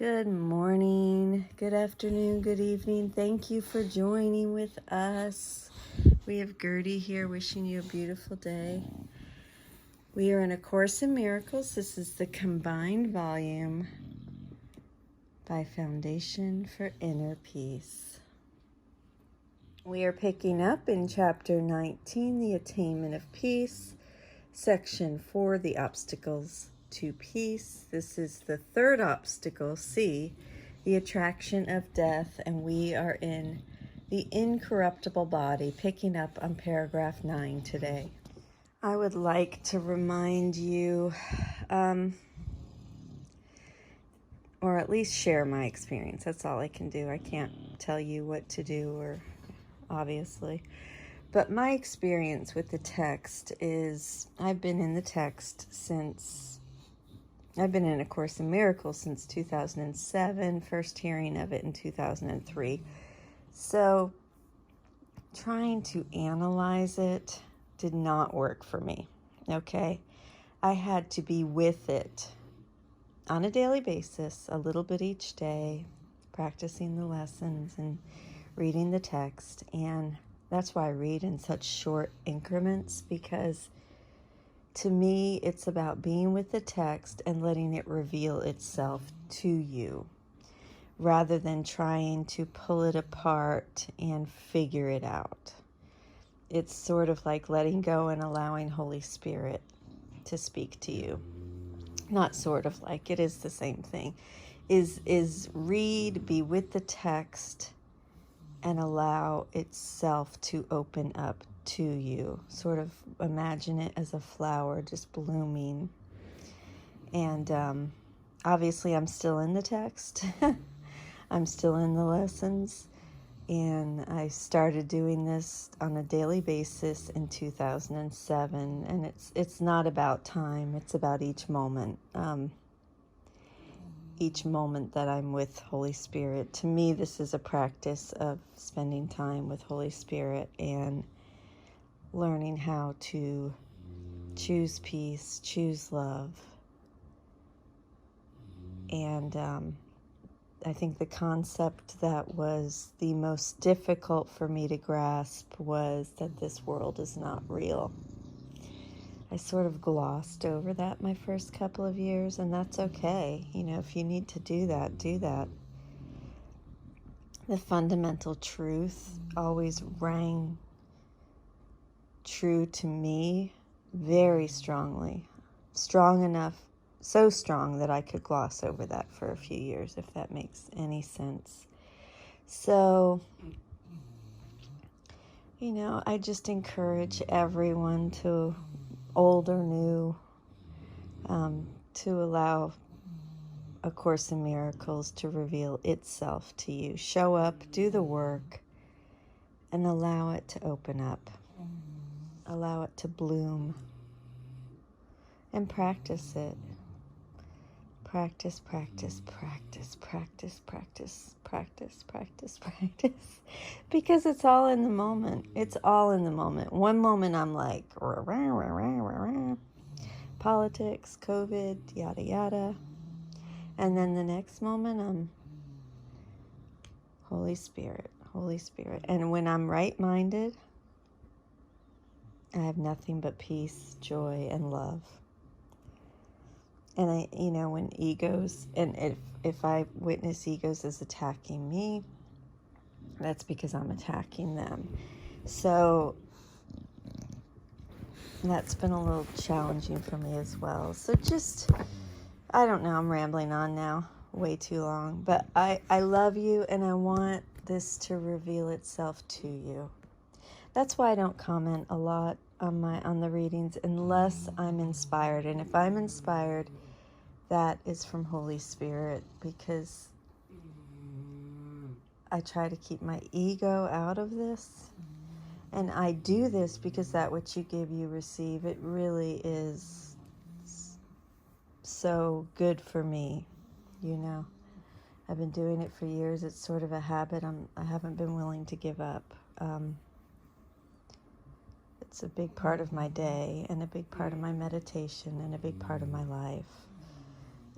Good morning, good afternoon, good evening. Thank you for joining with us. We have Gertie here wishing you a beautiful day. We are in A Course in Miracles. This is the combined volume by Foundation for Inner Peace. We are picking up in Chapter 19, The Attainment of Peace, Section 4, The Obstacles to Peace. This is the third obstacle, C, the attraction of death, and we are in the incorruptible body, picking up on paragraph 9 today. I would like to remind you, or at least share my experience. That's all I can do. I can't tell you what to do, or obviously. But my experience with the text is I've been in the text I've been in A Course in Miracles since 2007, first hearing of it in 2003. So trying to analyze it did not work for me, okay? I had to be with it on a daily basis, a little bit each day, practicing the lessons and reading the text. And that's why I read in such short increments, because to me, it's about being with the text and letting it reveal itself to you, rather than trying to pull it apart and figure it out. It's sort of like letting go and allowing Holy Spirit to speak to you. Not sort of like, it is the same thing. Is read, be with the text, and allow itself to open up to you. Sort of imagine it as a flower just blooming. And obviously I'm still in the text. I'm still in the lessons. And I started doing this on a daily basis in 2007. And it's not about time. It's about each moment. Each moment that I'm with Holy Spirit. To me, this is a practice of spending time with Holy Spirit and learning how to choose peace, choose love. And I think the concept that was the most difficult for me to grasp was that this world is not real. I sort of glossed over that my first couple of years, and that's okay. You know, if you need to do that, do that. The fundamental truth always rang true to me very strongly. Strong enough, so strong that I could gloss over that for a few years, if that makes any sense. So, you know, I just encourage everyone to, old or new, to allow A Course in Miracles to reveal itself to you. Show up, do the work, and allow it to open up. Allow it to bloom. And practice it. Practice, practice, practice, practice, practice, practice, practice, practice. Because it's all in the moment. It's all in the moment. One moment I'm like, rah, rah, rah, rah, rah, rah. Politics, COVID, yada, yada. And then the next moment I'm Holy Spirit, Holy Spirit. And when I'm right-minded, I have nothing but peace, joy, and love. And when egos, and if I witness egos as attacking me, that's because I'm attacking them. So that's been a little challenging for me as well. So just, I don't know, I'm rambling on now, way too long. But I love you, and I want this to reveal itself to you. That's why I don't comment a lot on the readings unless I'm inspired. And if I'm inspired, that is from Holy Spirit, because I try to keep my ego out of this. And I do this because that which you give, you receive. It really is so good for me, you know. I've been doing it for years. It's sort of a habit I haven't been willing to give up. It's a big part of my day and a big part of my meditation and a big part of my life.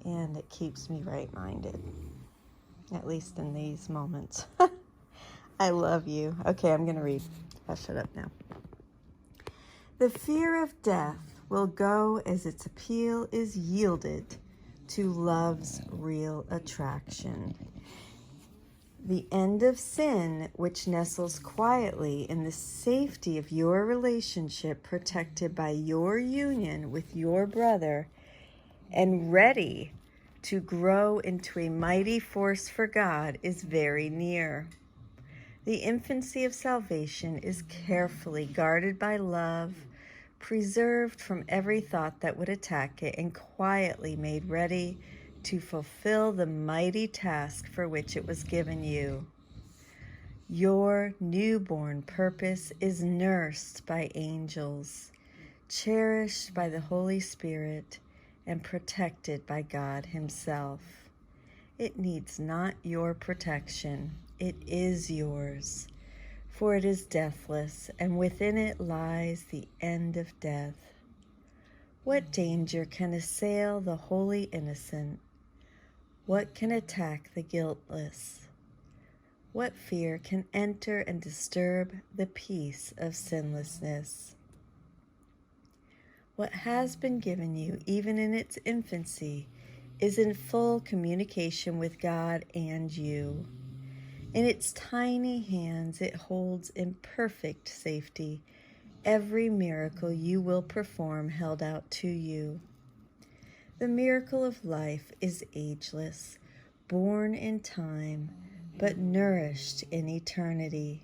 And it keeps me right-minded. at least in these moments. I love you. Okay, I'm going to read. I'll shut up now. The fear of death will go as its appeal is yielded to love's real attraction. The end of sin, which nestles quietly in the safety of your relationship, protected by your union with your brother, and ready to grow into a mighty force for God, is very near. The infancy of salvation is carefully guarded by love, preserved from every thought that would attack it, and quietly made ready to fulfill the mighty task for which it was given you. Your newborn purpose is nursed by angels, cherished by the Holy Spirit, and protected by God Himself. It needs not your protection, it is yours, for it is deathless, and within it lies the end of death. What danger can assail the wholly innocent? What can attack the guiltless? What fear can enter and disturb the peace of sinlessness? What has been given you, even in its infancy, is in full communication with God and you. In its tiny hands it holds in perfect safety every miracle you will perform held out to you. The miracle of life is ageless, born in time, but nourished in eternity.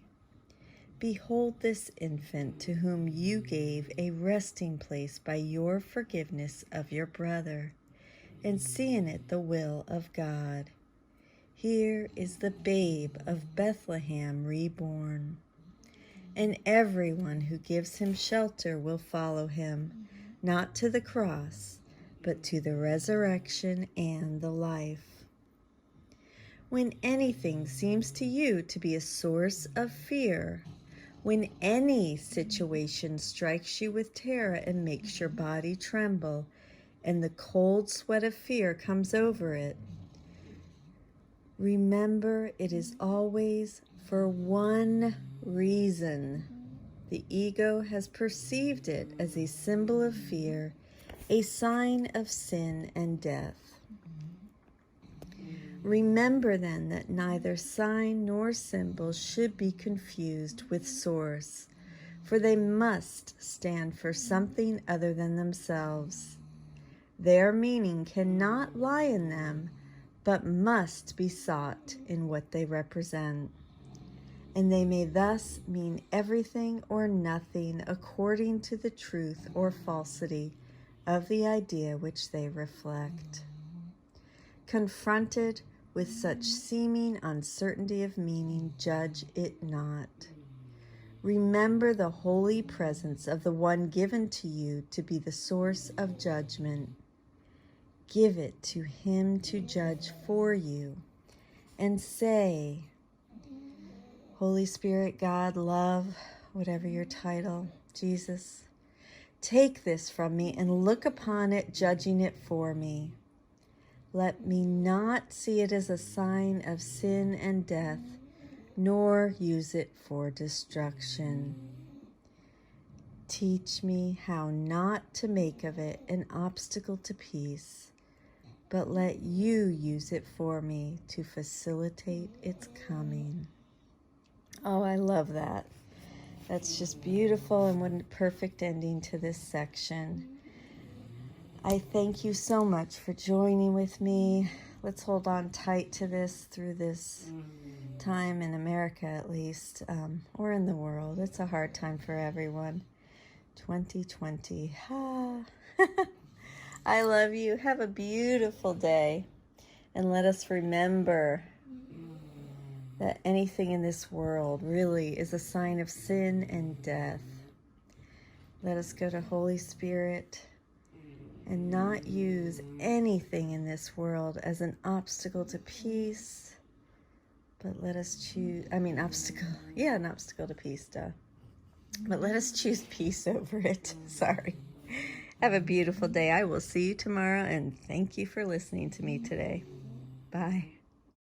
Behold this infant to whom you gave a resting place by your forgiveness of your brother, and see in it the will of God. Here is the babe of Bethlehem reborn, and everyone who gives him shelter will follow him, not to the cross, but to the resurrection and the life. When anything seems to you to be a source of fear, when any situation strikes you with terror and makes your body tremble, and the cold sweat of fear comes over it, remember it is always for one reason. The ego has perceived it as a symbol of fear, a sign of sin and death. Remember then that neither sign nor symbol should be confused with source, for they must stand for something other than themselves. Their meaning cannot lie in them, but must be sought in what they represent. And they may thus mean everything or nothing according to the truth or falsity of the idea which they reflect. Confronted with such seeming uncertainty of meaning, judge it not. Remember the holy presence of the one given to you to be the source of judgment. Give it to him to judge for you, and say, Holy Spirit, God, love, whatever your title, Jesus, take this from me and look upon it, judging it for me. Let me not see it as a sign of sin and death, nor use it for destruction. Teach me how not to make of it an obstacle to peace, but let you use it for me to facilitate its coming. Oh, I love that. That's just beautiful, and what a perfect ending to this section. I thank you so much for joining with me. Let's hold on tight to this through this time in America, at least, or in the world. It's a hard time for everyone. 2020. I love you. Have a beautiful day. And let us remember that anything in this world really is a sign of sin and death. Let us go to Holy Spirit and not use anything in this world as an obstacle to peace, but let us choose, an obstacle to peace, but let us choose peace over it. Sorry. Have a beautiful day. I will see you tomorrow, and thank you for listening to me today. Bye.